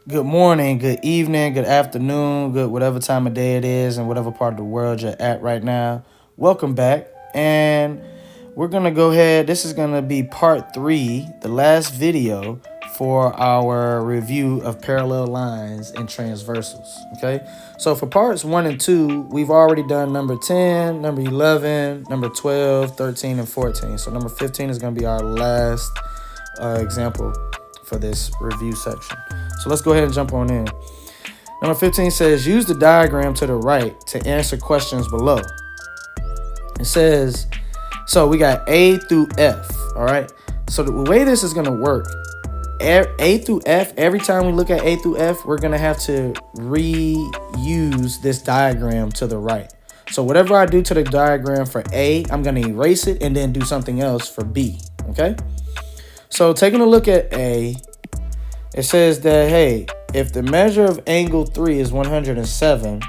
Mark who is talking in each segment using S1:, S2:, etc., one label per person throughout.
S1: Good morning, good evening, good afternoon, good whatever time of day it is, and whatever part of the world you're at right now. Welcome back. And we're going to go ahead. This is going to be part 3, the last video for our review of parallel lines and transversals. Okay. So for parts 1 and 2, we've already done number 10, number 11, number 12, 13, and 14. So number 15 is going to be our last example for this review section. So let's go ahead and jump on in. Number 15 says, use the diagram to the right to answer questions below. It says, so we got A through F, all right? So the way this is going to work, A through F, every time we look at A through F, we're going to have to reuse this diagram to the right. So whatever I do to the diagram for A, I'm going to erase it and then do something else for B, okay? So taking a look at A, it says that, hey, if the measure of angle 3 is 107,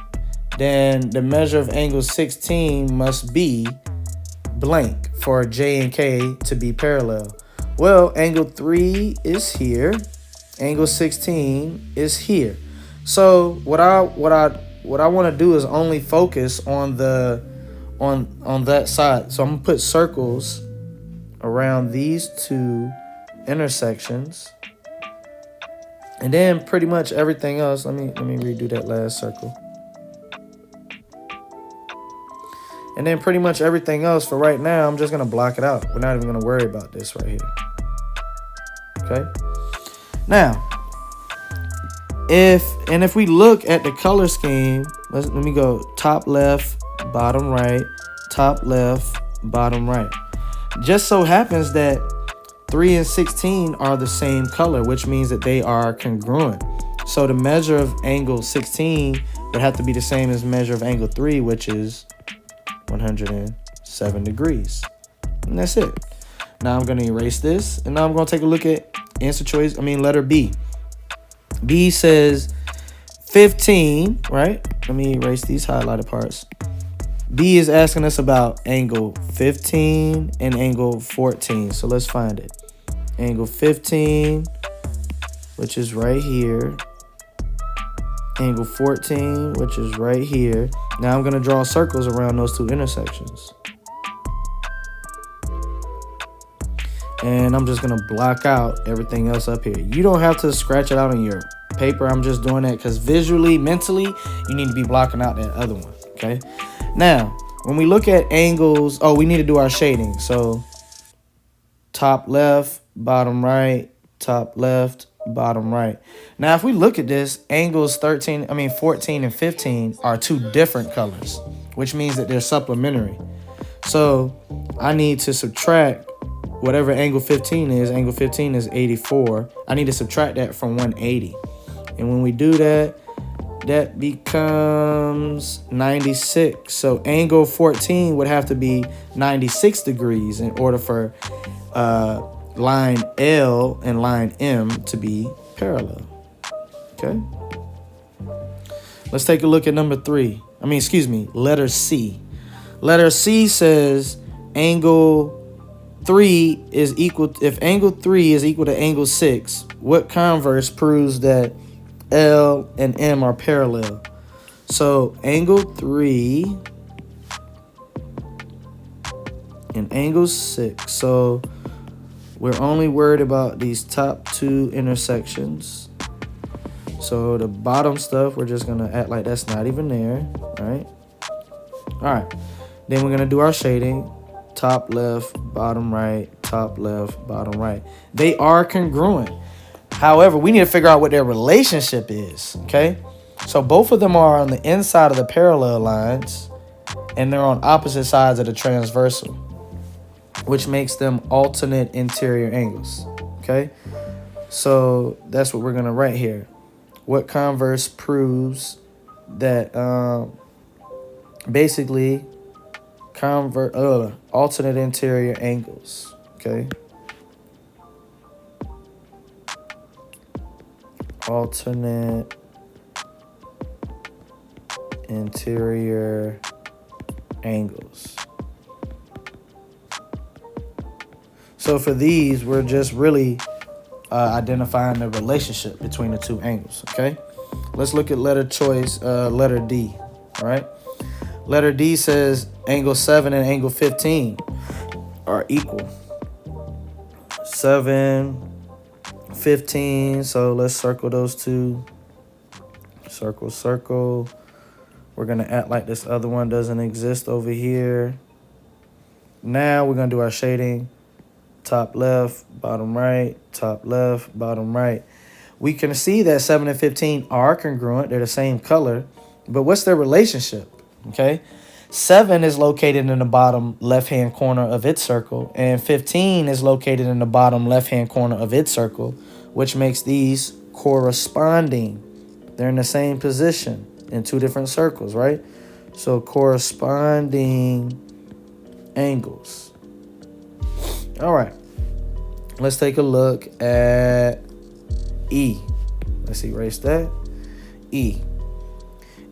S1: then the measure of angle 16 must be blank for J and K to be parallel. Well, angle 3 is here. Angle 16 is here. So what I want to do is only focus on the on that side. So I'm gonna put circles around these two intersections. And then pretty much everything else, let me redo that last circle. And then pretty much everything else for right now, I'm just going to block it out. We're not even going to worry about this right here. Okay. Now, if we look at the color scheme, let me go top left, bottom right, top left, bottom right. Just so happens that 3 and 16 are the same color, which means that they are congruent. So the measure of angle 16 would have to be the same as measure of angle 3, which is 107 degrees. And that's it. Now I'm going to erase this, and now I'm going to take a look at letter B. B says 15, right? Let me erase these highlighted parts. B is asking us about angle 15 and angle 14. So let's find it. Angle 15, which is right here. Angle 14, which is right here. Now I'm going to draw circles around those two intersections. And I'm just going to block out everything else up here. You don't have to scratch it out on your paper. I'm just doing that because visually, mentally, you need to be blocking out that other one, okay? Now, when we look at angles, we need to do our shading. So top left, bottom right, top left, bottom right. Now, if we look at this, angles 14 and 15 are two different colors, which means that they're supplementary. So I need to subtract whatever angle 15 is. Angle 15 is 84. I need to subtract that from 180. And when we do that, that becomes 96. So angle 14 would have to be 96 degrees in order for line L and line M to be parallel. Okay. Let's take a look at letter C. Letter C says angle 3 is equal. If angle 3 is equal to angle 6, what converse proves that L and M are parallel? So angle 3 and angle 6. So we're only worried about these top two intersections. So the bottom stuff, we're just going to act like that's not even there, right? All right. Then we're going to do our shading. Top left, bottom right, top left, bottom right. They are congruent. However, we need to figure out what their relationship is, okay? So both of them are on the inside of the parallel lines, and they're on opposite sides of the transversal, which makes them alternate interior angles, okay? So that's what we're going to write here. What converse proves that basically alternate interior angles, okay? Alternate interior angles. So for these, we're just really identifying the relationship between the two angles, okay? Let's look at letter choice, letter D, all right? Letter D says angle 7 and angle 15 are equal. 7, 15, so let's circle those two. Circle, circle. We're going to act like this other one doesn't exist over here. Now we're going to do our shading. Top left, bottom right, top left, bottom right. We can see that 7 and 15 are congruent. They're the same color. But what's their relationship? Okay. 7 is located in the bottom left-hand corner of its circle, and 15 is located in the bottom left-hand corner of its circle, which makes these corresponding. They're in the same position in two different circles, right? So corresponding angles. All right. Let's take a look at E. Let's erase that. E.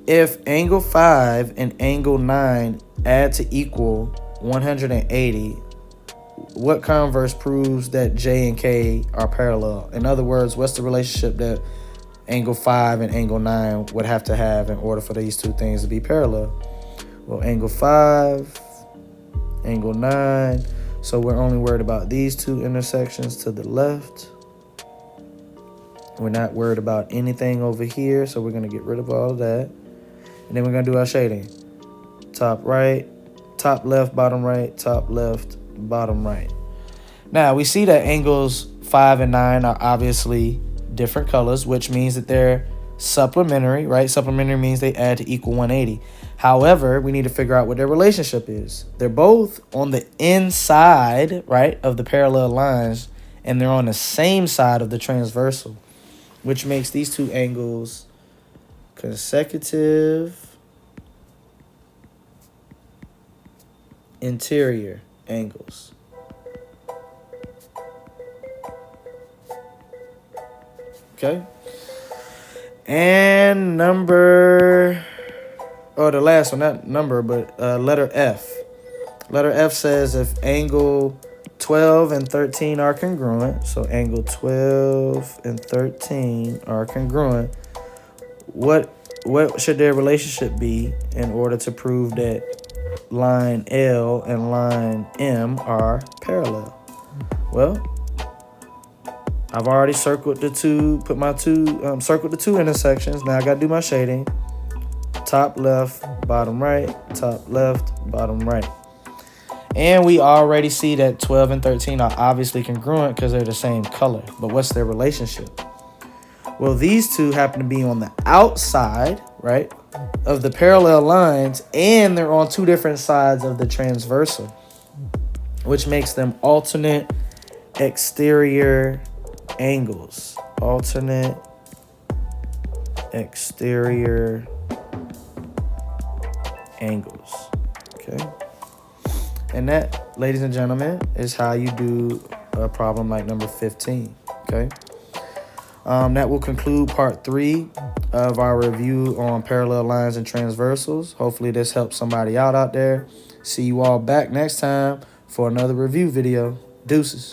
S1: If angle 5 and angle 9 add to equal 180, what converse proves that J and K are parallel? In other words, what's the relationship that angle 5 and angle 9 would have to have in order for these two things to be parallel? Well, angle 5, angle 9. So we're only worried about these two intersections to the left. We're not worried about anything over here, so we're going to get rid of all of that. And then we're going to do our shading. Top right, top left, bottom right, top left, bottom right. Now, we see that angles 5 and 9 are obviously different colors, which means that they're supplementary, right? Supplementary means they add to equal 180. However, we need to figure out what their relationship is. They're both on the inside, right, of the parallel lines, and they're on the same side of the transversal, which makes these two angles consecutive interior angles. Okay. And the last one, not number, but letter F. Letter F says if angle 12 and 13 are congruent, so angle 12 and 13 are congruent, what should their relationship be in order to prove that line L and line M are parallel? Well, I've already circled the two, circled the two intersections. Now I got to do my shading. Top left, bottom right, top left, bottom right. And we already see that 12 and 13 are obviously congruent because they're the same color. But what's their relationship? Well, these two happen to be on the outside, right, of the parallel lines, and they're on two different sides of the transversal, which makes them alternate exterior angles. Alternate exterior angles. Okay. And that, ladies and gentlemen, is how you do a problem like number 15. Okay. That will conclude part 3 of our review on parallel lines and transversals. Hopefully this helps somebody out there. See you all back next time for another review video. Deuces.